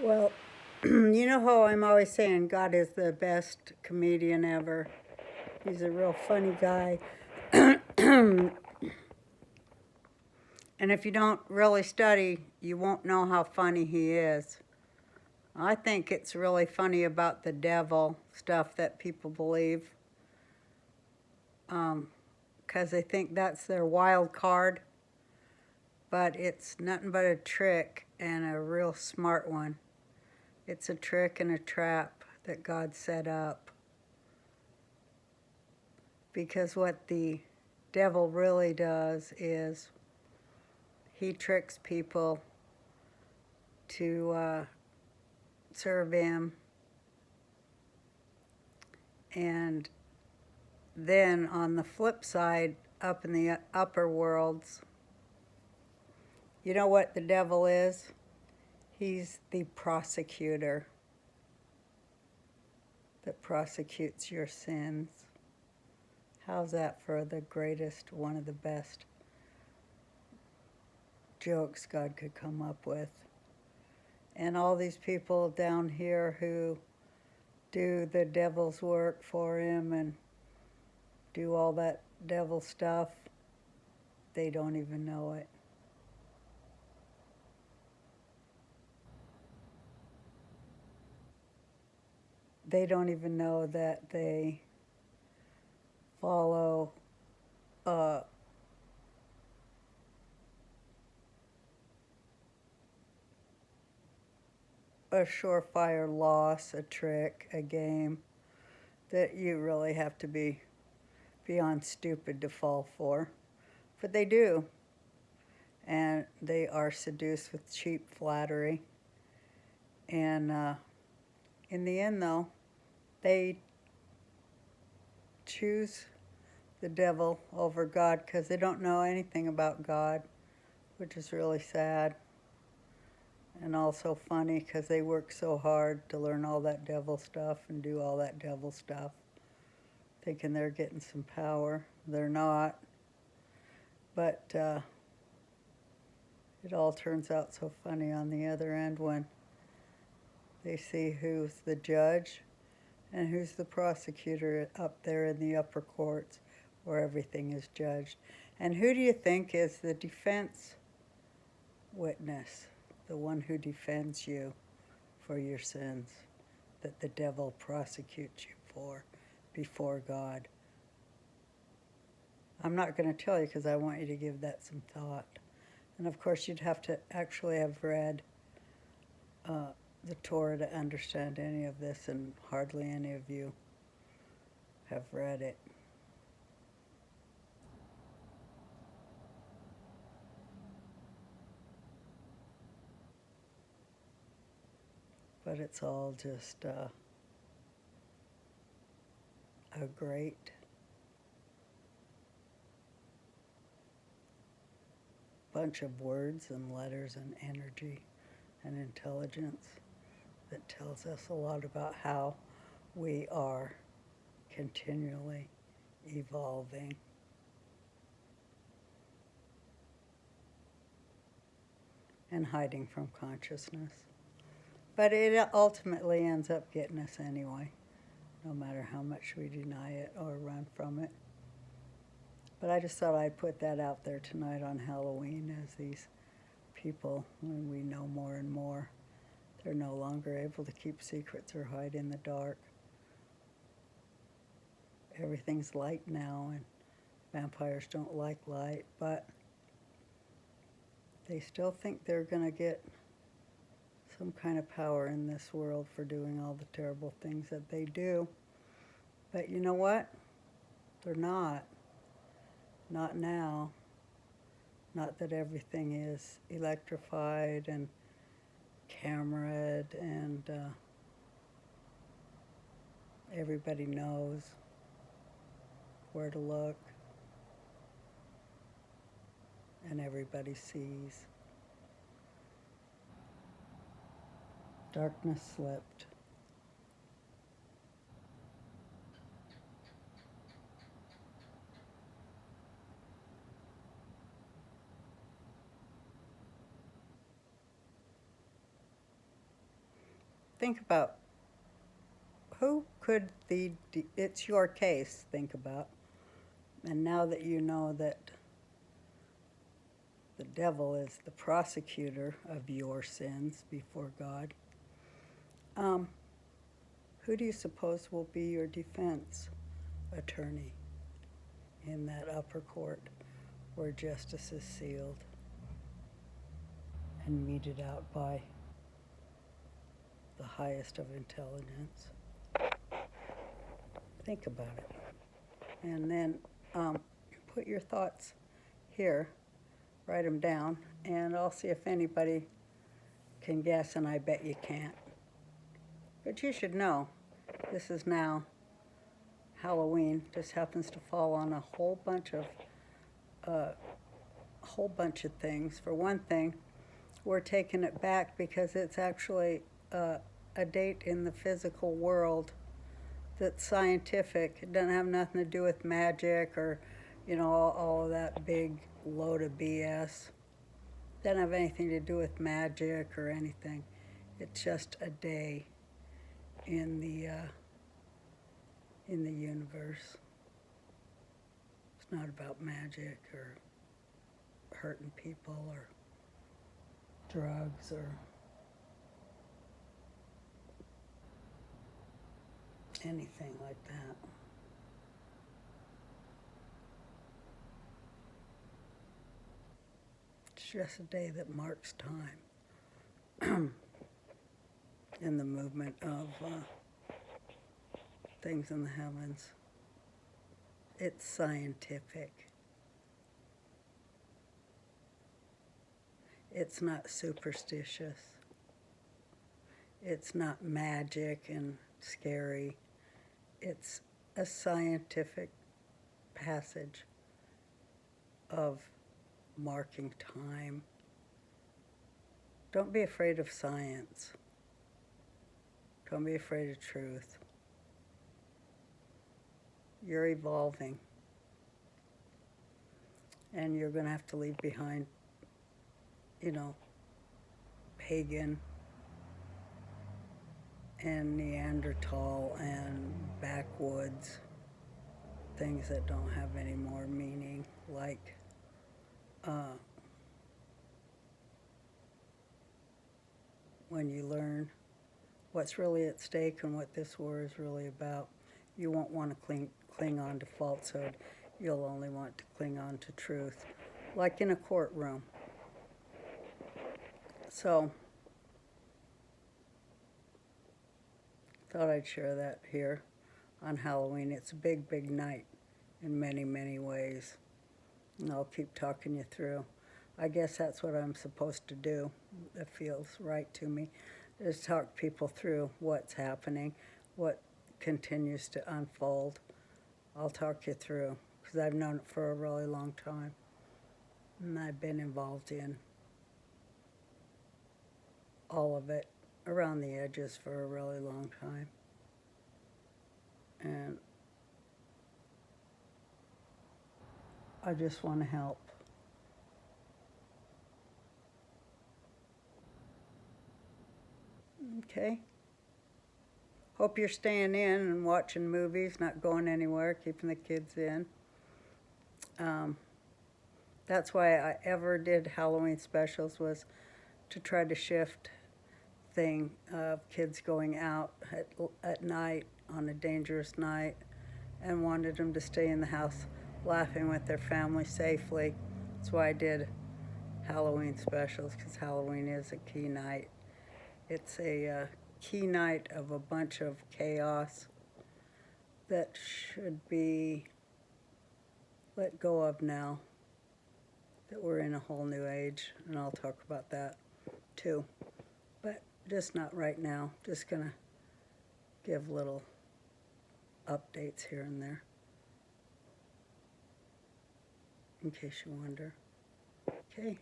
Well, you know how I'm always saying God is the best comedian ever. He's a real funny guy. And if you don't really study, you won't know how funny he is. I think it's really funny about the devil stuff that people believe because they think that's their wild card, but it's nothing but a trick and a real smart one. It's a trick and a trap that God set up because what the devil really does is he tricks people to serve him, and then on the flip side, up in the upper worlds, you know what the devil is? He's the prosecutor that prosecutes your sins. How's that for the greatest, one of the best jokes God could come up with? And all these people down here who do the devil's work for him and do all that devil stuff, they don't even know it. They don't even know that they follow uh, a surefire loss, a trick, a game that you really have to be beyond stupid to fall for. But they do, and they are seduced with cheap flattery. And in the end, though, they choose the devil over God because they don't know anything about God, which is really sad and also funny because they work so hard to learn all that devil stuff and do all that devil stuff, thinking they're getting some power. They're not. But it all turns out so funny on the other end when they see who's the judge and who's the prosecutor up there in the upper courts where everything is judged. And who do you think is the defense witness, the one who defends you for your sins that the devil prosecutes you for before God? I'm not going to tell you because I want you to give that some thought. And of course, you'd have to actually have read uh, the Torah to understand any of this, and hardly any of you have read it. But it's all just a great bunch of words and letters and energy and intelligence that tells us a lot about how we are continually evolving and hiding from consciousness. But it ultimately ends up getting us anyway, no matter how much we deny it or run from it. But I just thought I'd put that out there tonight on Halloween as these people, when we know more and more, they're no longer able to keep secrets or hide in the dark. Everything's light now, and vampires don't like light, but they still think they're going to get some kind of power in this world for doing all the terrible things that they do. But you know what? They're not. Not now. Not that everything is electrified and cameraed and everybody knows where to look and everybody sees. Darkness slipped. think about who could it's your case, think about. And now that you know that the devil is the prosecutor of your sins before God, who do you suppose will be your defense attorney in that upper court where justice is sealed and meted out by the highest of intelligence? Think about it. And then put your thoughts here, write them down, and I'll see if anybody can guess, and I bet you can't. But you should know, this is now Halloween. This happens to fall on a whole bunch of things. For one thing, we're taking it back because it's actually a date in the physical world that's scientific. It doesn't have nothing to do with magic or, all of that big load of BS. Doesn't have anything to do with magic or anything. It's just a day in the universe. It's not about magic or hurting people or drugs or anything like that. It's just a day that marks time in the movement of things in the heavens. It's scientific. It's not superstitious. It's not magic and scary. It's a scientific passage of marking time. Don't be afraid of science. Don't be afraid of truth. You're evolving. And you're going to have to leave behind, pagan and Neanderthal and backwoods, things that don't have any more meaning, like when you learn what's really at stake and what this war is really about, you won't want to cling on to falsehood. You'll only want to cling on to truth, like in a courtroom. So, thought I'd share that here on Halloween. It's a big, big night in many, many ways. And I'll keep talking you through. I guess that's what I'm supposed to do. That feels right to me, is talk people through what's happening, what continues to unfold. I'll talk you through, because I've known it for a really long time. And I've been involved in all of it around the edges for a really long time. And I just want to help. Okay. Hope you're staying in and watching movies, not going anywhere, keeping the kids in. That's why I ever did Halloween specials, was to try to shift thing of kids going out at night on a dangerous night, and wanted them to stay in the house laughing with their family safely. That's why I did Halloween specials, because Halloween is a key night. It's a key night of a bunch of chaos that should be let go of now, that we're in a whole new age, and I'll talk about that too. But just not right now. Just gonna give little updates here and there, in case you wonder. Okay.